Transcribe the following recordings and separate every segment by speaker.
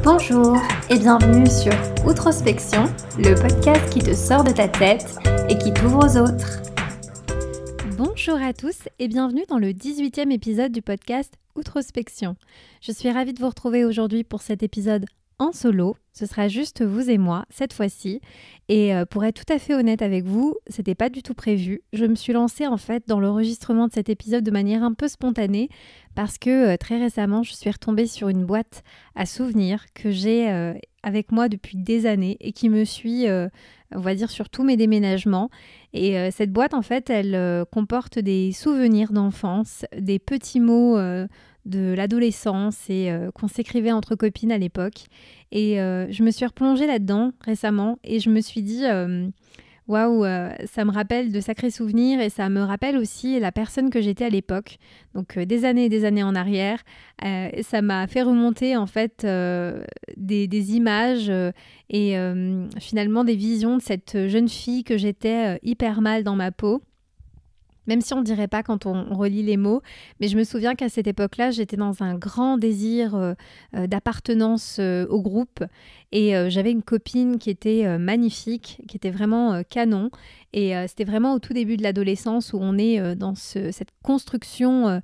Speaker 1: Bonjour et bienvenue sur Outrospection, le podcast qui te sort de ta tête et qui t'ouvre aux autres.
Speaker 2: Bonjour à tous et bienvenue dans le 18e épisode du podcast Outrospection. Je suis ravie de vous retrouver aujourd'hui pour cet épisode en solo. Ce sera juste vous et moi cette fois-ci. Et pour être tout à fait honnête avec vous, c'était pas du tout prévu. Je me suis lancée en fait dans l'enregistrement de cet épisode de manière un peu spontanée parce que très récemment, je suis retombée sur une boîte à souvenirs que j'ai avec moi depuis des années et qui me suit, on va dire, sur tous mes déménagements. Et cette boîte, en fait, elle comporte des souvenirs d'enfance, des petits mots de l'adolescence et qu'on s'écrivait entre copines à l'époque. Et je me suis replongée là-dedans récemment et je me suis dit waouh, ça me rappelle de sacrés souvenirs et ça me rappelle aussi la personne que j'étais à l'époque, donc des années en arrière. Ça m'a fait remonter en fait des images et finalement des visions de cette jeune fille que j'étais hyper mal dans ma peau. Même si on ne dirait pas quand on relit les mots, mais je me souviens qu'à cette époque-là, j'étais dans un grand désir d'appartenance au groupe et j'avais une copine qui était magnifique, qui était vraiment canon et c'était vraiment au tout début de l'adolescence où on est dans cette construction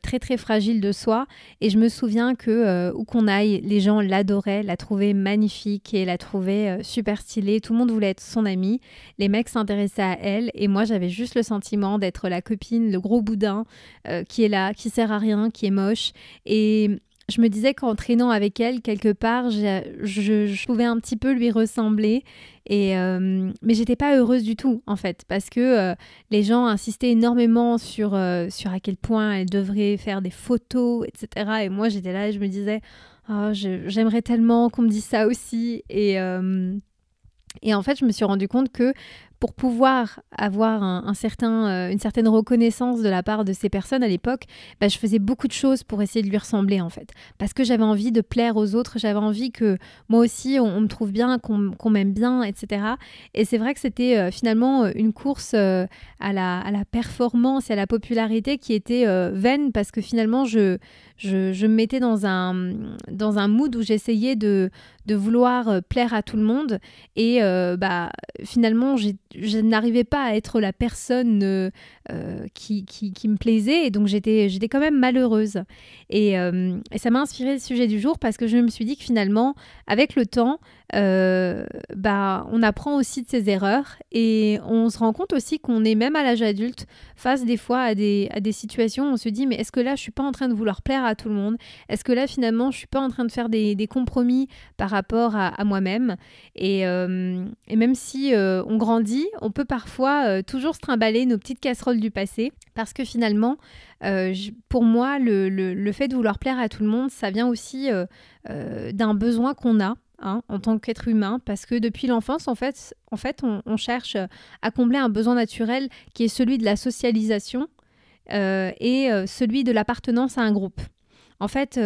Speaker 2: très très fragile de soi et je me souviens que où qu'on aille, les gens l'adoraient, la trouvaient magnifique et la trouvaient super stylée, tout le monde voulait être son amie, les mecs s'intéressaient à elle et moi j'avais juste le sentiment d'être la copine, le gros boudin qui est là, qui sert à rien, qui est moche et je me disais qu'en traînant avec elle, quelque part, je pouvais un petit peu lui ressembler. Mais j'étais pas heureuse du tout, en fait, parce que les gens insistaient énormément sur à quel point elle devrait faire des photos, etc. Et moi, j'étais là et je me disais, oh, j'aimerais tellement qu'on me dise ça aussi. Et en fait, je me suis rendu compte que pour pouvoir avoir une certaine reconnaissance de la part de ces personnes à l'époque, je faisais beaucoup de choses pour essayer de lui ressembler en fait. Parce que j'avais envie de plaire aux autres, j'avais envie que moi aussi on me trouve bien, qu'on m'aime bien, etc. Et c'est vrai que c'était finalement une course à la performance et à la popularité qui était vaine parce que finalement je me mettais dans un mood où j'essayais de vouloir plaire à tout le monde et finalement je n'arrivais pas à être la personne qui me plaisait et donc j'étais quand même malheureuse et ça m'a inspiré le sujet du jour parce que je me suis dit que finalement avec le temps on apprend aussi de ses erreurs et on se rend compte aussi qu'on est même à l'âge adulte face des fois à des situations où on se dit mais est-ce que là je suis pas en train de vouloir plaire à tout le monde, est-ce que là finalement je suis pas en train de faire des compromis par rapport à moi-même et même si on grandit, on peut parfois toujours se trimballer nos petites casseroles du passé parce que finalement pour moi le fait de vouloir plaire à tout le monde ça vient aussi d'un besoin qu'on a en tant qu'être humain, parce que depuis l'enfance, en fait, on cherche à combler un besoin naturel qui est celui de la socialisation et celui de l'appartenance à un groupe. En fait,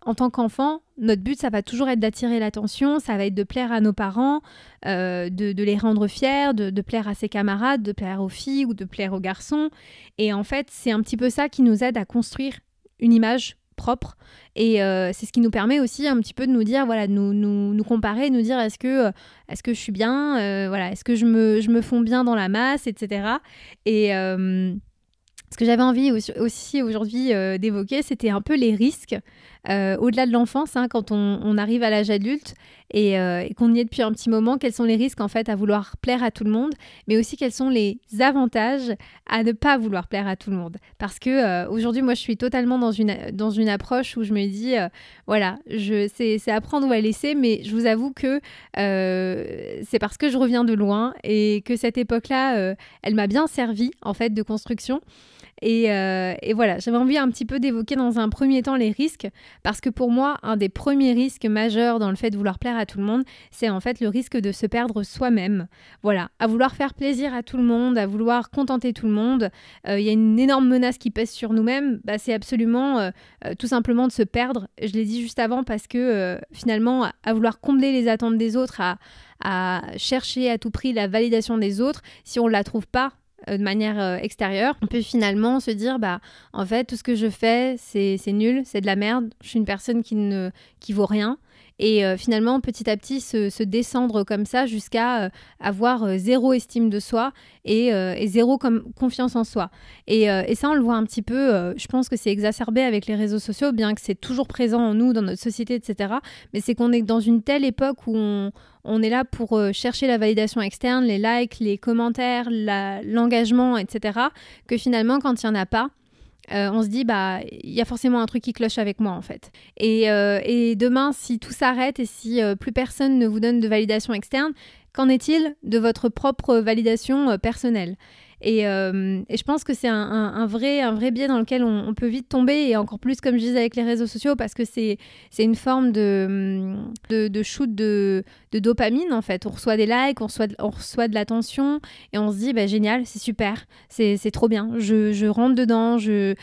Speaker 2: en tant qu'enfant, notre but, ça va toujours être d'attirer l'attention, ça va être de plaire à nos parents, de les rendre fiers, de plaire à ses camarades, de plaire aux filles ou de plaire aux garçons. Et en fait, c'est un petit peu ça qui nous aide à construire une image propre et c'est ce qui nous permet aussi un petit peu de nous dire voilà nous comparer, nous dire est-ce que je suis bien, est-ce que je me fonds bien dans la masse, etc. Et ce que j'avais envie aussi aujourd'hui d'évoquer, c'était un peu les risques au-delà de l'enfance, quand on arrive à l'âge adulte et qu'on y est depuis un petit moment, quels sont les risques en fait à vouloir plaire à tout le monde, mais aussi quels sont les avantages à ne pas vouloir plaire à tout le monde. Parce que aujourd'hui, moi, je suis totalement dans une approche où je me dis, c'est à prendre ou à laisser, mais je vous avoue que c'est parce que je reviens de loin et que cette époque-là, elle m'a bien servi en fait de construction. Et voilà, j'avais envie un petit peu d'évoquer dans un premier temps les risques, parce que pour moi, un des premiers risques majeurs dans le fait de vouloir plaire à tout le monde, c'est en fait le risque de se perdre soi-même. Voilà, à vouloir faire plaisir à tout le monde, à vouloir contenter tout le monde, il y a une énorme menace qui pèse sur nous-mêmes, c'est absolument tout simplement de se perdre. Je l'ai dit juste avant parce que finalement, à vouloir combler les attentes des autres, à chercher à tout prix la validation des autres, si on ne la trouve pas, de manière extérieure, on peut finalement se dire en fait tout ce que je fais c'est nul, c'est de la merde, je suis une personne qui vaut rien et finalement petit à petit se descendre comme ça jusqu'à avoir zéro estime de soi et zéro confiance en soi. Et ça, on le voit un petit peu, je pense que c'est exacerbé avec les réseaux sociaux, bien que c'est toujours présent en nous, dans notre société, etc. Mais c'est qu'on est dans une telle époque où on est là pour chercher la validation externe, les likes, les commentaires, l'engagement, etc. que finalement, quand il n'y en a pas, on se dit, il y a forcément un truc qui cloche avec moi, en fait. Et demain, si tout s'arrête et si plus personne ne vous donne de validation externe, qu'en est-il de votre propre validation personnelle ? Et je pense que c'est un vrai biais dans lequel on peut vite tomber, et encore plus, comme je disais, avec les réseaux sociaux, parce que c'est une forme de shoot de dopamine, en fait. On reçoit des likes, on reçoit de l'attention, et on se dit, génial, c'est super, c'est trop bien, je rentre dedans, je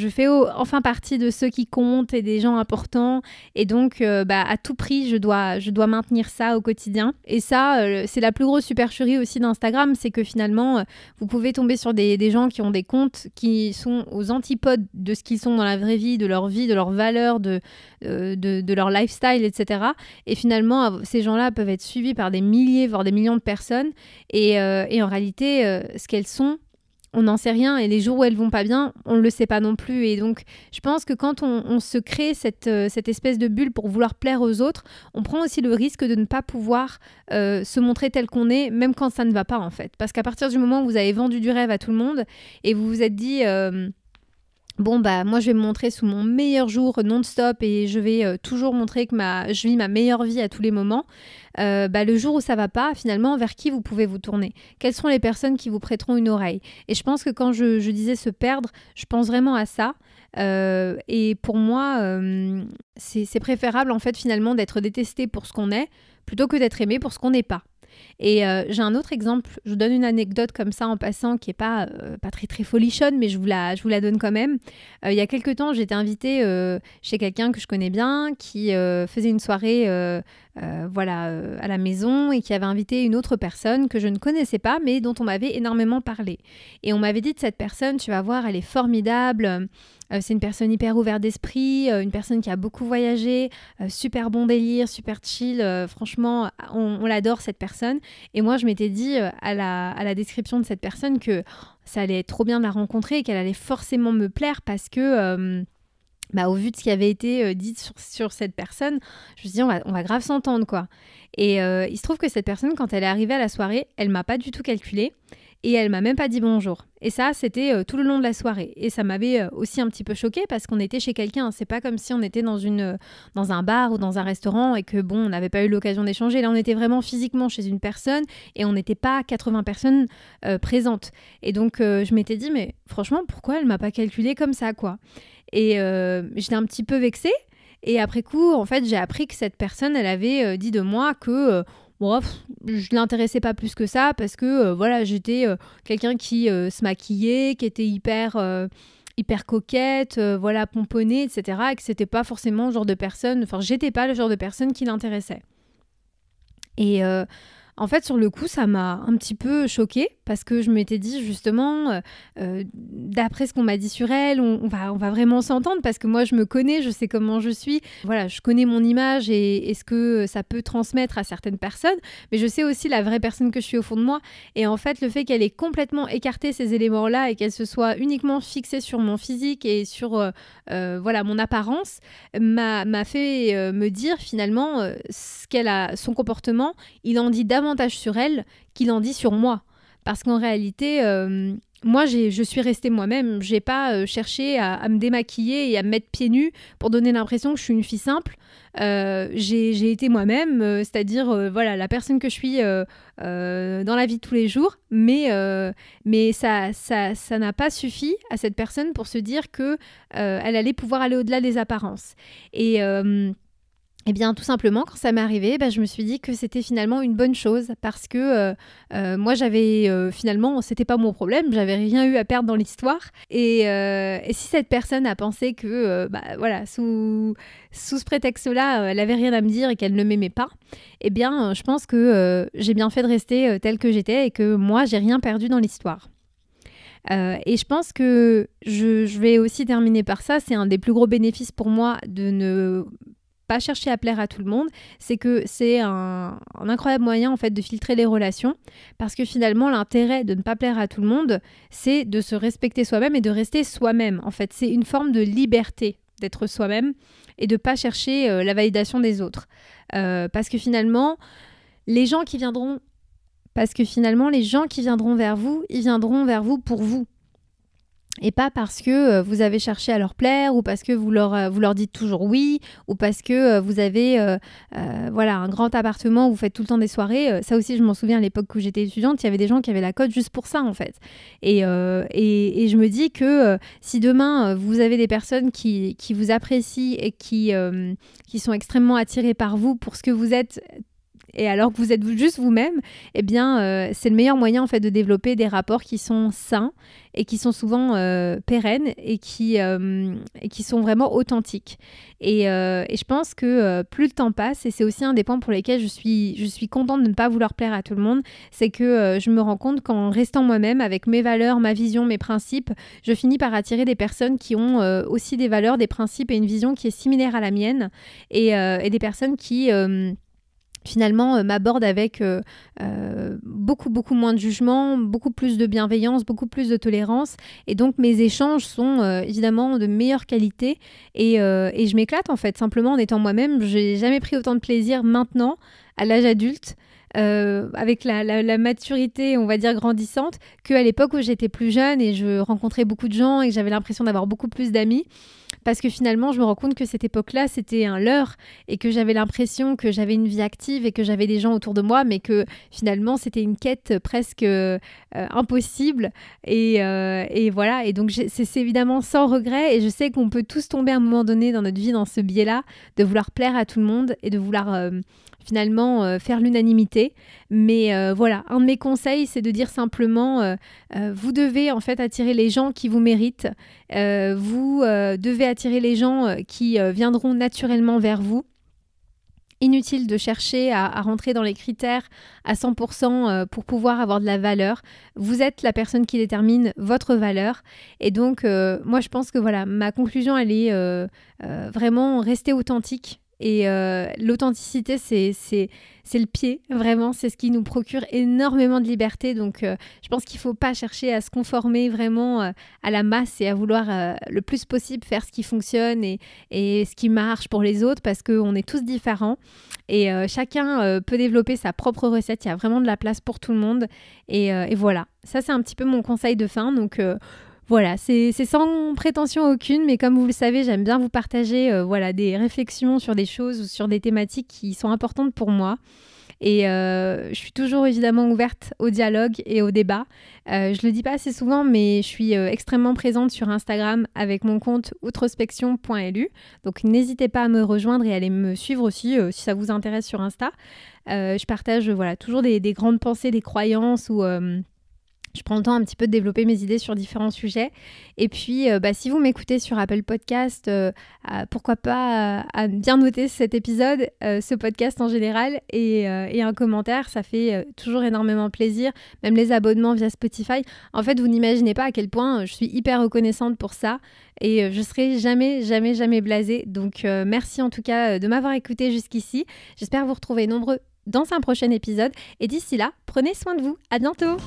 Speaker 2: fais enfin partie de ceux qui comptent et des gens importants, et donc à tout prix, je dois maintenir ça au quotidien. Et ça, c'est la plus grosse supercherie aussi d'Instagram, c'est que finalement, vous pouvez tomber sur des gens qui ont des comptes qui sont aux antipodes de ce qu'ils sont dans la vraie vie, de leur valeurs, de leur lifestyle, etc. Et finalement, ces gens-là peuvent être suivis par des milliers, voire des millions de personnes. Et en réalité, ce qu'elles sont, on n'en sait rien, et les jours où elles vont pas bien, on ne le sait pas non plus. Et donc, je pense que quand on se crée cette espèce de bulle pour vouloir plaire aux autres, on prend aussi le risque de ne pas pouvoir se montrer tel qu'on est, même quand ça ne va pas, en fait. Parce qu'à partir du moment où vous avez vendu du rêve à tout le monde, et vous vous êtes dit... moi je vais me montrer sous mon meilleur jour non-stop, et je vais toujours montrer que je vis ma meilleure vie à tous les moments. Le jour où ça va pas, finalement, vers qui vous pouvez vous tourner ? Quelles sont les personnes qui vous prêteront une oreille ? Et je pense que quand je disais se perdre, je pense vraiment à ça. Et pour moi, c'est préférable, en fait, finalement, d'être détesté pour ce qu'on est, plutôt que d'être aimé pour ce qu'on n'est pas. Et j'ai un autre exemple, je vous donne une anecdote comme ça en passant, qui n'est pas très très folichonne, mais je vous la donne quand même. Il y a quelques temps, j'étais invitée chez quelqu'un que je connais bien, qui faisait une soirée à la maison, et qui avait invité une autre personne que je ne connaissais pas, mais dont on m'avait énormément parlé. Et on m'avait dit de cette personne, tu vas voir, elle est formidable, c'est une personne hyper ouverte d'esprit, une personne qui a beaucoup voyagé, super bon délire, super chill, franchement, on l'adore, cette personne. Et moi, je m'étais dit à la description de cette personne que ça allait être trop bien de la rencontrer, et qu'elle allait forcément me plaire, parce que... au vu de ce qui avait été dit sur cette personne, je me suis dit, on va grave s'entendre, quoi. Et il se trouve que cette personne, quand elle est arrivée à la soirée, elle m'a pas du tout calculé, et elle m'a même pas dit bonjour. Et ça, c'était tout le long de la soirée. Et ça m'avait aussi un petit peu choquée, parce qu'on était chez quelqu'un. C'est pas comme si on était dans un bar ou dans un restaurant, et que on n'avait pas eu l'occasion d'échanger. Là, on était vraiment physiquement chez une personne, et on n'était pas 80 personnes présentes. Et donc, je m'étais dit, mais franchement, pourquoi elle m'a pas calculé comme ça, quoi ? Et j'étais un petit peu vexée. Et après coup, en fait, j'ai appris que cette personne, elle avait dit de moi que je l'intéressais pas plus que ça, parce que j'étais quelqu'un qui se maquillait, qui était hyper coquette, pomponnée, etc. Et que c'était pas forcément le genre de personne, enfin, j'étais pas le genre de personne qui l'intéressait. Et en fait, sur le coup, ça m'a un petit peu choquée, parce que je m'étais dit, justement, d'après ce qu'on m'a dit sur elle, on va vraiment s'entendre, parce que moi, je me connais, je sais comment je suis. Voilà, je connais mon image et ce que ça peut transmettre à certaines personnes, mais je sais aussi la vraie personne que je suis au fond de moi. Et en fait, le fait qu'elle ait complètement écarté ces éléments-là, et qu'elle se soit uniquement fixée sur mon physique et sur mon apparence, m'a fait me dire, finalement, son comportement, il en dit davantage sur elle qu'il en dit sur moi. Parce qu'en réalité, moi, je suis restée moi-même. J'ai pas cherché à me démaquiller et à me mettre pieds nus pour donner l'impression que je suis une fille simple. J'ai été moi-même, c'est-à-dire la personne que je suis dans la vie de tous les jours. Mais ça n'a pas suffi à cette personne pour se dire que elle allait pouvoir aller au-delà des apparences. Et bien, tout simplement, quand ça m'est arrivé, je me suis dit que c'était finalement une bonne chose, parce que moi, j'avais finalement, c'était pas mon problème, j'avais rien eu à perdre dans l'histoire. Et si cette personne a pensé que, sous ce prétexte-là, elle avait rien à me dire et qu'elle ne m'aimait pas, eh bien, je pense que j'ai bien fait de rester telle que j'étais, et que moi, j'ai rien perdu dans l'histoire. Et je pense que je vais aussi terminer par ça, c'est un des plus gros bénéfices pour moi de ne pas chercher à plaire à tout le monde, c'est que c'est un incroyable moyen en fait de filtrer les relations, parce que finalement l'intérêt de ne pas plaire à tout le monde, c'est de se respecter soi-même et de rester soi-même. En fait, c'est une forme de liberté d'être soi-même et de pas chercher la validation des autres. Parce que finalement, les gens qui viendront vers vous, ils viendront vers vous pour vous. Et pas parce que vous avez cherché à leur plaire, ou parce que vous leur dites toujours oui, ou parce que vous avez un grand appartement, vous faites tout le temps des soirées. Ça aussi, je m'en souviens à l'époque où j'étais étudiante, il y avait des gens qui avaient la cote juste pour ça en fait. Et je me dis que si demain vous avez des personnes qui vous apprécient et qui sont extrêmement attirées par vous pour ce que vous êtes, et alors que vous êtes juste vous-même, eh bien, c'est le meilleur moyen en fait de développer des rapports qui sont sains et qui sont souvent pérennes et qui sont vraiment authentiques. Et je pense que plus le temps passe, et c'est aussi un des points pour lesquels je suis contente de ne pas vouloir plaire à tout le monde, c'est que je me rends compte qu'en restant moi-même, avec mes valeurs, ma vision, mes principes, je finis par attirer des personnes qui ont aussi des valeurs, des principes et une vision qui est similaire à la mienne, et des personnes qui finalement m'aborde avec beaucoup moins de jugement, beaucoup plus de bienveillance, beaucoup plus de tolérance, et donc mes échanges sont évidemment de meilleure qualité, et je m'éclate en fait, simplement en étant moi-même. J'ai jamais pris autant de plaisir maintenant, à l'âge adulte, avec la maturité, on va dire, grandissante, qu'à l'époque où j'étais plus jeune et je rencontrais beaucoup de gens et que j'avais l'impression d'avoir beaucoup plus d'amis. Parce que finalement, je me rends compte que cette époque-là, c'était un leurre, et que j'avais l'impression que j'avais une vie active et que j'avais des gens autour de moi, mais que finalement, c'était une quête presque impossible. Et voilà. Et donc, c'est évidemment sans regret. Et je sais qu'on peut tous tomber à un moment donné dans notre vie dans ce biais-là, de vouloir plaire à tout le monde et de vouloir finalement faire l'unanimité. Mais voilà, un de mes conseils, c'est de dire simplement vous devez en fait attirer les gens qui vous méritent. Vous devez attirer les gens qui viendront naturellement vers vous. Inutile de chercher à rentrer dans les critères à 100% pour pouvoir avoir de la valeur. Vous êtes la personne qui détermine votre valeur. Et donc, moi, je pense que voilà, ma conclusion, elle est vraiment rester authentique. Et l'authenticité, c'est le pied, vraiment, c'est ce qui nous procure énormément de liberté. Donc je pense qu'il ne faut pas chercher à se conformer vraiment à la masse et à vouloir le plus possible faire ce qui fonctionne et ce qui marche pour les autres, parce qu'on est tous différents et chacun peut développer sa propre recette. Il y a vraiment de la place pour tout le monde, et voilà, ça c'est un petit peu mon conseil de fin. Donc voilà, c'est sans prétention aucune, mais comme vous le savez, j'aime bien vous partager des réflexions sur des choses ou sur des thématiques qui sont importantes pour moi. Et je suis toujours évidemment ouverte au dialogue et au débat. Je le dis pas assez souvent, mais je suis extrêmement présente sur Instagram avec mon compte outrospection.lu. Donc n'hésitez pas à me rejoindre et à aller me suivre aussi si ça vous intéresse sur Insta. Je partage toujours des grandes pensées, des croyances ou... je prends le temps un petit peu de développer mes idées sur différents sujets. Et puis, si vous m'écoutez sur Apple Podcast, pourquoi pas à bien noter cet épisode, ce podcast en général, et un commentaire. Ça fait toujours énormément plaisir. Même les abonnements via Spotify. En fait, vous n'imaginez pas à quel point je suis hyper reconnaissante pour ça. Et je serai jamais blasée. Donc, merci en tout cas de m'avoir écouté jusqu'ici. J'espère vous retrouver nombreux dans un prochain épisode. Et d'ici là, prenez soin de vous. À bientôt!